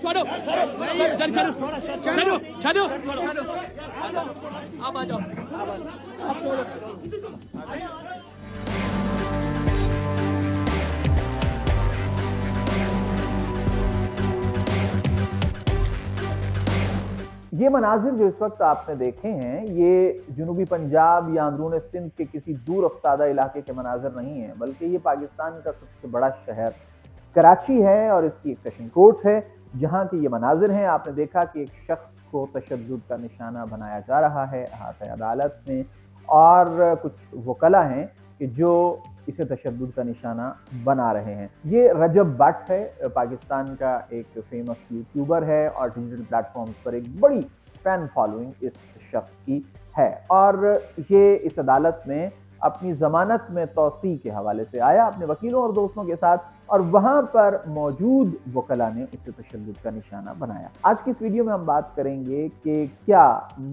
छोड़ो छोड़ो आप आ जाओ आप छोड़ो। ये मनाजिर जो इस वक्त आपने देखे हैं ये जनूबी पंजाब या अंदरून सिंध के किसी दूर अफ्तादा इलाके के मनाजिर नहीं हैं, बल्कि ये पाकिस्तान का सबसे बड़ा शहर कराची है और इसकी एक सेशन कोर्ट है जहाँ के ये मनाजिर हैं। आपने देखा कि एक शख्स को तशद्दुद का निशाना बनाया जा रहा है अहाते अदालत में, और कुछ वकला हैं कि जो इसे तशद्दुद का निशाना बना रहे हैं। ये रजब बट है, पाकिस्तान का एक फेमस यूट्यूबर है और डिजिटल प्लेटफॉर्म्स पर एक बड़ी फैन फॉलोइंग इस शख्स की है, और ये इस अदालत में अपनी ज़मानत में तौसी के हवाले से आया अपने वकीलों और दोस्तों के साथ, और वहाँ पर मौजूद वकला ने इसे तशद्दुद का निशाना बनाया। आज की इस वीडियो में हम बात करेंगे कि क्या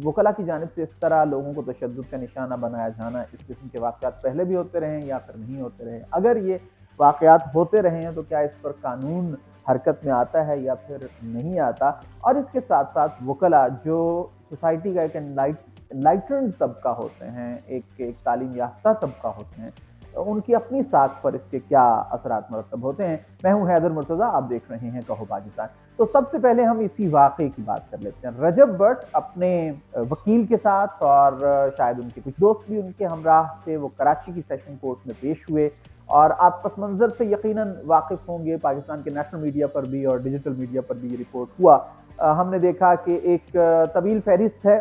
वकला की जानिब से इस तरह लोगों को तशद्दुद का निशाना बनाया जाना, इस किस्म के वाक़यात पहले भी होते रहे या फिर नहीं होते रहे। अगर ये वाक़यात होते रहे हैं तो क्या इस पर कानून हरकत में आता है या फिर नहीं आता। और इसके साथ साथ वकला जो सोसाइटी का एक एनलाइटेंड तबका होते हैं, एक तालीम याफ्ता तबका होते हैं, उनकी अपनी साख पर इसके क्या असरात मरतब होते हैं। मैं हूं हैदर मुर्तज़ा, आप देख रहे हैं कहो पाकिस्तान। तो सबसे पहले हम इसी वाक़े की बात कर लेते हैं। रजब बट अपने वकील के साथ और शायद उनके कुछ दोस्त भी उनके हमराह थे, वो कराची की सेशन कोर्ट में पेश हुए, और आप पस मंज़र से यकीनन वाकिफ़ होंगे, पाकिस्तान के नेशनल मीडिया पर भी और डिजिटल मीडिया पर भी ये रिपोर्ट हुआ। हमने देखा कि एक तवील फहरिस्त है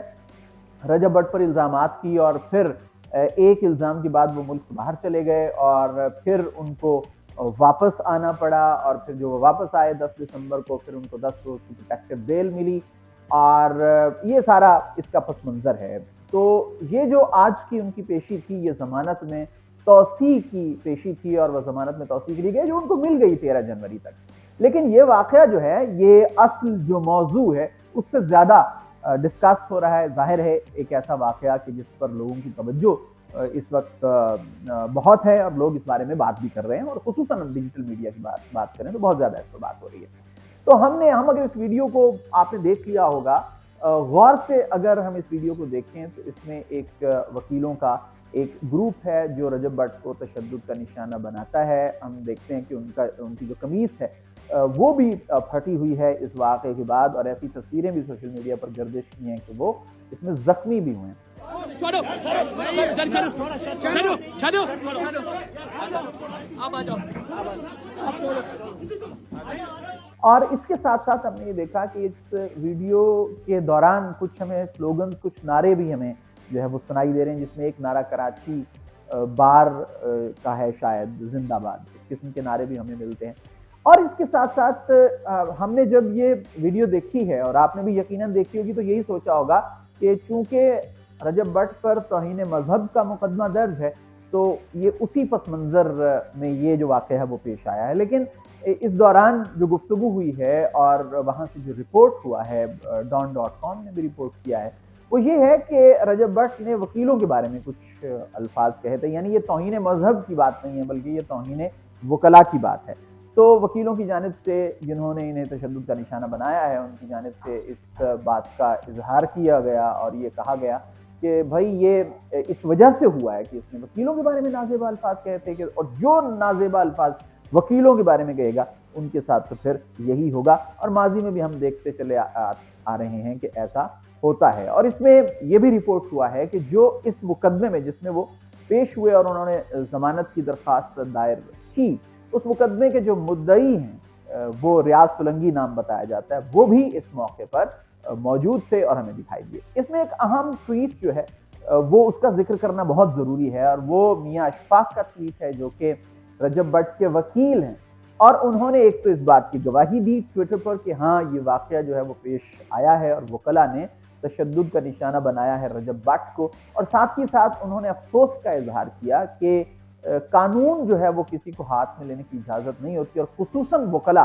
रजब बट पर इल्ज़ामात की, और फिर एक इल्ज़ाम के बाद वो मुल्क से बाहर चले गए और फिर उनको वापस आना पड़ा, और फिर जो वो वापस आए 10 दिसंबर को, फिर उनको 10 रोज़ की प्रोटेक्टिव बेल मिली, और ये सारा इसका पस मंज़र है। तो ये जो आज की उनकी पेशी थी, ये ज़मानत में तौसी की पेशी थी, और वह ज़मानत में तौसी के लिए गए जो उनको मिल गई 13 जनवरी तक। लेकिन ये वाक़या जो है, ये असल जो मौजू है उससे ज़्यादा डिस्कस हो रहा है। जाहिर है एक ऐसा वाक़या कि जिस पर लोगों की तवज्जो इस वक्त बहुत है और लोग इस बारे में बात भी कर रहे हैं, और खुसूसन डिजिटल मीडिया की बात करें तो बहुत ज़्यादा इस पर बात हो रही है। तो हम अगर इस वीडियो को आपने देख लिया होगा, गौर से अगर हम इस वीडियो को देखें तो इसमें एक वकीलों का एक ग्रुप है जो रजब बट को तशद्दुद का निशाना बनाता है। हम देखते हैं कि उनकी जो कमीज़ है वो भी फटी हुई है इस वाक़े के बाद, और ऐसी तस्वीरें भी सोशल मीडिया पर गर्दिश की हैं कि वो इसमें ज़ख्मी भी हुए हैं। छोड़ो आप आ जाओ आप छोड़ो। और इसके साथ साथ हमने ये देखा कि इस वीडियो के दौरान कुछ हमें स्लोगन, कुछ नारे भी हमें जो है वो सुनाई दे रहे हैं, जिसमें एक नारा कराची बार का है, शायद जिंदाबाद, इस किस्म के नारे भी हमें मिलते हैं। और इसके साथ साथ हमने जब ये वीडियो देखी है, और आपने भी यकीनन देखी होगी, तो यही सोचा होगा कि चूंकि रजब बट पर तौहीन मजहब का मुकदमा दर्ज है, तो ये उसी पस मंज़र में ये जो वाक़या है वो पेश आया है। लेकिन इस दौरान जो गुफ्तगू हुई है और वहाँ से जो रिपोर्ट हुआ है, don.com ने भी रिपोर्ट किया है, वो ये है कि रजब बट ने वकीलों के बारे में कुछ अल्फाज कहे थे। यानी ये तौहीन मजहब की बात नहीं है, बल्कि ये तौहीन वकला की बात है। तो वकीलों की जानिब से जिन्होंने इन्हें तशद्दुद का निशाना बनाया है, उनकी जानिब से इस बात का इजहार किया गया और ये कहा गया कि भाई ये इस वजह से हुआ है कि इसने वकीलों के बारे में नाज़ेबा अल्फाज कहे थे, और जो नाज़ेबा अल्फाज वकीलों के बारे में कहेगा उनके साथ तो फिर यही होगा। और माजी में भी हम देखते चले आ रहे हैं कि ऐसा होता है। और इसमें यह भी रिपोर्ट हुआ है कि जो इस मुकदमे में जिसमें वो पेश हुए और उन्होंने जमानत की दरख्वास्त दायर की, उस मुकदमे के जो मुद्दई हैं वो रियाज सोलंकी नाम बताया जाता है, वो भी इस मौके पर मौजूद थे और हमें दिखाई दिए। इसमें एक अहम ट्वीट जो है वो उसका जिक्र करना बहुत ज़रूरी है, और वो मियाँ अशफाक का ट्वीट है जो कि रजब बट के वकील हैं, और उन्होंने एक तो इस बात की गवाही दी ट्विटर पर कि हाँ ये वाक़या जो है वो पेश आया है और वकला ने तशद्दुद का निशाना बनाया है रजब बट को, और साथ ही साथ उन्होंने अफसोस का इजहार किया कि कानून जो है वो किसी को हाथ में लेने की इजाज़त नहीं होती, और खुसूसन वकला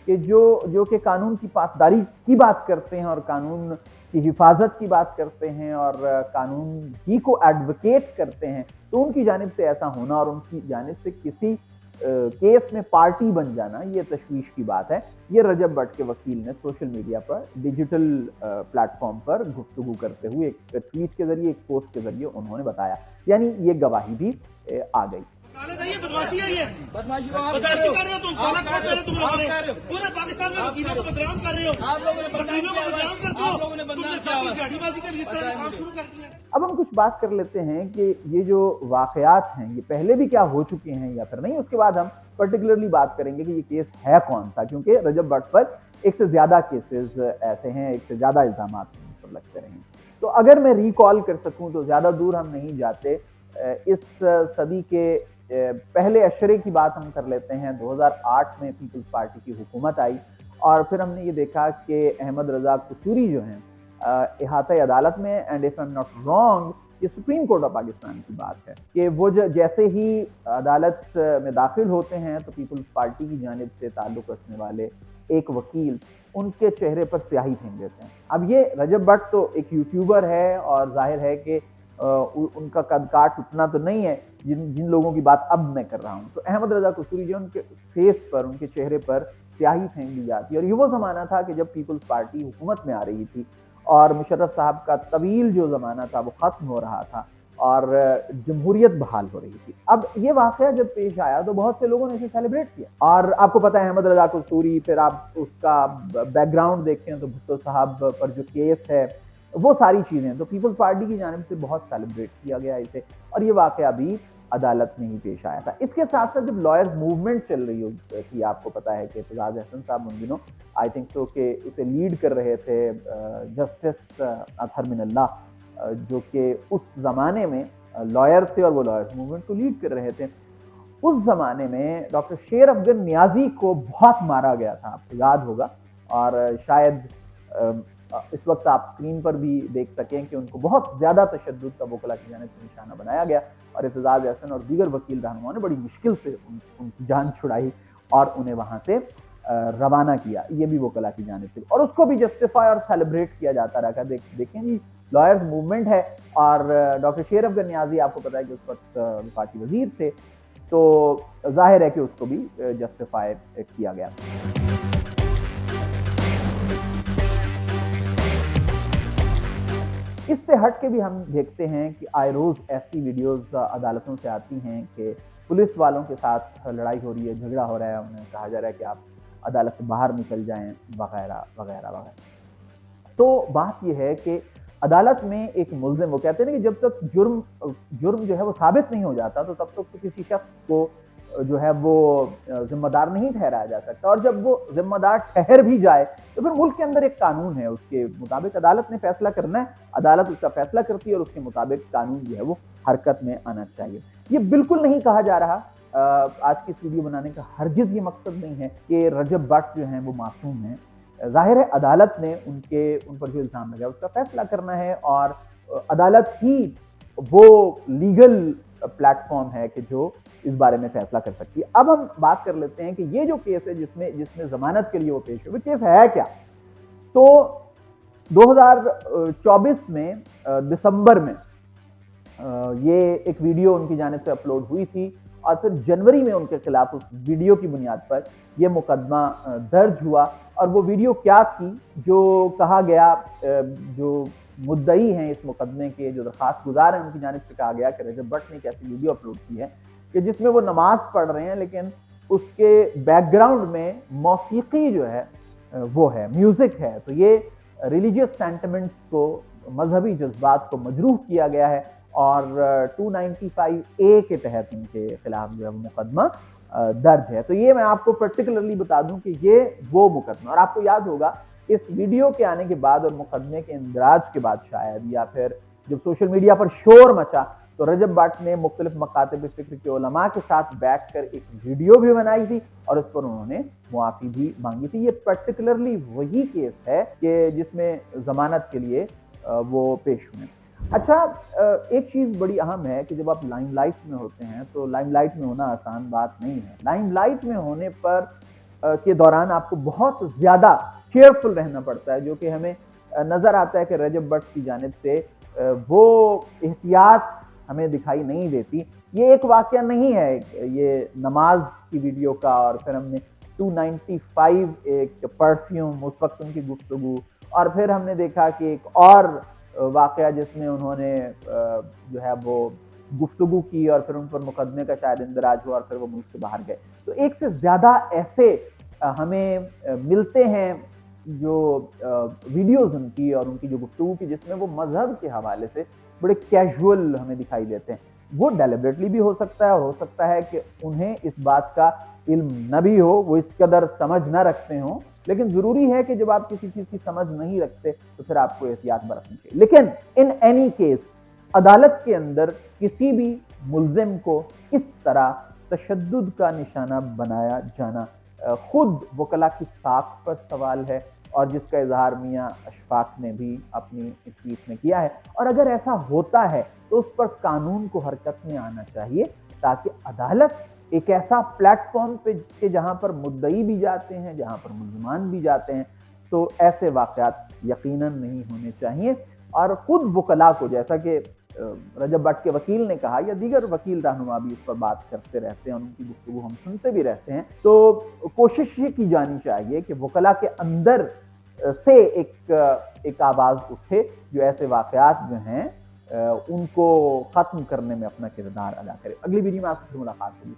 कि जो कि कानून की पासदारी की बात करते हैं और कानून की हिफाजत की बात करते हैं और कानून ही को एडवोकेट करते हैं, तो उनकी जानिब से ऐसा होना और उनकी जानिब से किसी केस में पार्टी बन जाना ये तशवीश की बात है। ये रजब भट्ट के वकील ने सोशल मीडिया पर डिजिटल प्लेटफॉर्म पर गुफ्तगू करते हुए एक ट्वीट के जरिए, एक पोस्ट के जरिए उन्होंने बताया, यानी ये गवाही भी आ गई। बदमाशी है ये, बदमाशी को आप बदमाशी कर रहे हो तुम, आप खाना खा रहे हो तुम लोगों आप ने, कह रहे हो। पूरे पाकिस्तान में वकीलों को बदनाम कर रहे हो, आप लोगों ने बदनाम वकीलों को किया बदनाम है। करते हो, आप लोगों ने बदनाम तुमने किया है। साथी झाड़ीबाजी के लिए इस तरह काम शुरू कर दिया। अब हम कुछ बात कर लेते हैं कि ये जो वाकयात हैं ये पहले भी क्या हो चुके हैं या फिर नहीं, उसके बाद हम पर्टिकुलरली बात करेंगे कि ये केस है कौन सा, क्योंकि रजब भट्ट पर एक से ज्यादा केसेस ऐसे हैं, एक से ज्यादा इल्जाम पर लगते रहे। तो अगर मैं रिकॉल कर सकूं तो ज्यादा दूर हम नहीं जाते, इस सदी के पहले अशरे की बात हम कर लेते हैं। 2008 में पीपल्स पार्टी की हुकूमत आई और फिर हमने ये देखा कि अहमद रजा कसूरी जो हैं इहाता अदालत में, and if I am not wrong ये सुप्रीम कोर्ट ऑफ पाकिस्तान की बात है, कि वो जैसे ही अदालत में दाखिल होते हैं तो पीपल्स पार्टी की जानिब से ताल्लुक़ रखने वाले एक वकील उनके चेहरे पर स्याही फेंक देते हैं। अब ये रजब भट्ट तो एक यूट्यूबर है और जाहिर है कि उनका कद काट उतना तो नहीं है जिन लोगों की बात अब मैं कर रहा हूँ। तो अहमद रजा कसूरी जो उनके फेस पर, उनके चेहरे पर स्याही फेंक दी जाती है। और ये वो ज़माना था कि जब पीपल्स पार्टी हुकूमत में आ रही थी और मुशर्रफ साहब का तवील जो ज़माना था वो ख़त्म हो रहा था और जमहूरियत बहाल हो रही थी। अब ये वाक़या जब पेश आया तो बहुत से लोगों ने इसे सेलिब्रेट किया। और आपको पता है अहमद रजा कसूरी, फिर आप उसका बैकग्राउंड देखते हैं तो भुट्टो साहब पर जो केस है, वो सारी चीज़ें, तो पीपल्स पार्टी की जानिब से बहुत सेलिब्रेट किया गया इसे, और ये वाक़या भी अदालत में ही पेश आया था। इसके साथ साथ जब लॉयर्स मूवमेंट चल रही थी, आपको पता है कि एतजाज अहसन साहब उन दिनों आई थिंक सो कि उसे लीड कर रहे थे जस्टिस अतहर मिनल्लाह, जो कि उस ज़माने में लॉयर थे और वो लॉयर्स मूवमेंट को लीड कर रहे थे। उस ज़माने में डॉक्टर शेर अफजल नियाजी को बहुत मारा गया था, आपको याद होगा, और शायद इस वक्त आप स्क्रीन पर भी देख सकें कि उनको बहुत ज़्यादा तशद्दुद का वकला की जानिब से निशाना बनाया गया और एतजाज अहसन और दीगर वकील रहनुमाओं ने बड़ी मुश्किल से उनकी जान छुड़ाई और उन्हें वहाँ से रवाना किया, ये भी वकला की जानिब से, और उसको भी जस्टिफाई और सेलिब्रेट किया जाता रहा। देखें जी, लॉयर्स मूवमेंट है और डॉक्टर शेर अफजल नियाजी आपको पता है कि उस वक्त वफाकी वजीर थे, तो जाहिर है कि उसको भी जस्टिफाई किया गया। इससे हट के भी हम देखते हैं कि आए रोज़ ऐसी वीडियोस अदालतों से आती हैं कि पुलिस वालों के साथ लड़ाई हो रही है, झगड़ा हो रहा है, उन्हें कहा जा रहा है कि आप अदालत से बाहर निकल जाएं, वगैरह वगैरह वगैरह। तो बात यह है कि अदालत में एक मुल्ज़िम, वो कहते हैं कि जब तक जुर्म जो है वो साबित नहीं हो जाता तो तब तक तो किसी शख्स को जो है वो जिम्मेदार नहीं ठहराया जा सकता, और जब वो जिम्मेदार ठहर भी जाए तो फिर मुल्क के अंदर एक कानून है, उसके मुताबिक अदालत ने फैसला करना है, अदालत उसका फैसला करती है और उसके मुताबिक कानून जो है वो हरकत में आना चाहिए। ये बिल्कुल नहीं कहा जा रहा, आज की इस वीडियो बनाने का हरगिज़ ये मकसद नहीं है कि रजब भट्ट जो हैं वो मासूम हैं। जाहिर है अदालत ने उन पर जो इल्ज़ाम लगाया उसका फैसला करना है और अदालत ही वो लीगल प्लेटफॉर्म है कि जो इस बारे में फैसला कर सकती है। अब हम बात कर लेते हैं कि ये जो केस है जिसमें जमानत के लिए वो पेश हुए, केस है क्या। तो 2024 में दिसंबर में ये एक वीडियो उनकी जानिब से अपलोड हुई थी और फिर जनवरी में उनके खिलाफ उस वीडियो की बुनियाद पर यह मुकदमा दर्ज हुआ। और वो वीडियो क्या थी, जो कहा गया, जो मुद्दई हैं इस मुकदमे के, जो दरखास्त गुजार हैं, उनकी जानिब से कहा गया कि रजब भट्ट ने एक ऐसी वीडियो अपलोड की है कि जिसमें वो नमाज पढ़ रहे हैं लेकिन उसके बैकग्राउंड में मौसीकी जो है वो है, म्यूजिक है। तो ये रिलीजियस सेंटिमेंट्स को, मजहबी जज्बात को मजरूह किया गया है और 295A के तहत इनके खिलाफ जो है मुकदमा दर्ज है। तो ये मैं आपको पर्टिकुलरली बता दूं कि ये वो मुकदमा, और आपको याद होगा इस वीडियो के आने के बाद और मुकदमे के इंदराज के बाद शायद, या फिर जब सोशल मीडिया पर शोर मचा, तो रजब भट्ट ने मुख्तलिफ मकातिब फिक्र के उलमा के साथ बैठ कर एक वीडियो भी बनाई थी और उस पर उन्होंने मुआफ़ी भी मांगी थी। ये पर्टिकुलरली वही केस है कि जिसमें जमानत के लिए वो पेश हुए। अच्छा, एक चीज़ बड़ी अहम है कि जब आप लाइमलाइट में होते हैं तो लाइमलाइट में होना आसान बात नहीं है। लाइमलाइट में होने पर के दौरान आपको बहुत ज़्यादा केयरफुल रहना पड़ता है, जो कि हमें नज़र आता है कि रजब भट्ट की जानिब से वो एहतियात हमें दिखाई नहीं देती। ये एक वाक़या नहीं है, ये नमाज की वीडियो का, और फिर हमने 295 एक परफ्यूम, उस वक्त उनकी गुफ्तगू, और फिर हमने देखा कि एक और वाक़या जिसमें उन्होंने जो है वो गुफ्तगू की और फिर उन पर मुकदमे का शायद इंदराज हुआ और फिर वो मुल्क से बाहर गए। तो एक से ज़्यादा ऐसे हमें मिलते हैं जो वीडियोज़ उनकी और उनकी जो गुफ्तगू की, जिसमें वो मज़हब के हवाले से बड़े कैजुअल हमें दिखाई देते हैं। वो डेलिबरेटली भी हो सकता है, और हो सकता है कि उन्हें इस बात का इल्म न भी हो, वो इस कदर समझ न रखते हों, लेकिन ज़रूरी है कि जब आप किसी चीज़ की समझ नहीं रखते तो फिर आपको एहतियात बरतनी चाहिए। लेकिन इन एनी केस अदालत के अंदर किसी भी मुल्ज़िम को इस तरह तशद्दुद का निशाना बनाया जाना खुद वकला की साख पर सवाल है, और जिसका इजहार मियाँ अशफाक ने भी अपनी इस ट्वीट में किया है। और अगर ऐसा होता है तो उस पर कानून को हरकत में आना चाहिए, ताकि अदालत एक ऐसा प्लेटफॉर्म पे कि जहाँ पर मुद्दई भी जाते हैं, जहाँ पर मुल्ज़मान भी जाते हैं, तो ऐसे वाक़यात यकीनन नहीं होने चाहिए। और ख़ुद वकला को, जैसा कि रजब भट्ट के वकील ने कहा, या दीगर वकील रहनुमा भी इस पर बात करते रहते हैं, उनकी गुफ्तगू हम सुनते भी रहते हैं, तो कोशिश ये की जानी चाहिए कि वकला के अंदर से एक आवाज़ उठे जो ऐसे वाक़यात जो हैं उनको ख़त्म करने में अपना किरदार अदा करे। अगली वीडियो में आपसे मुलाकात होगी।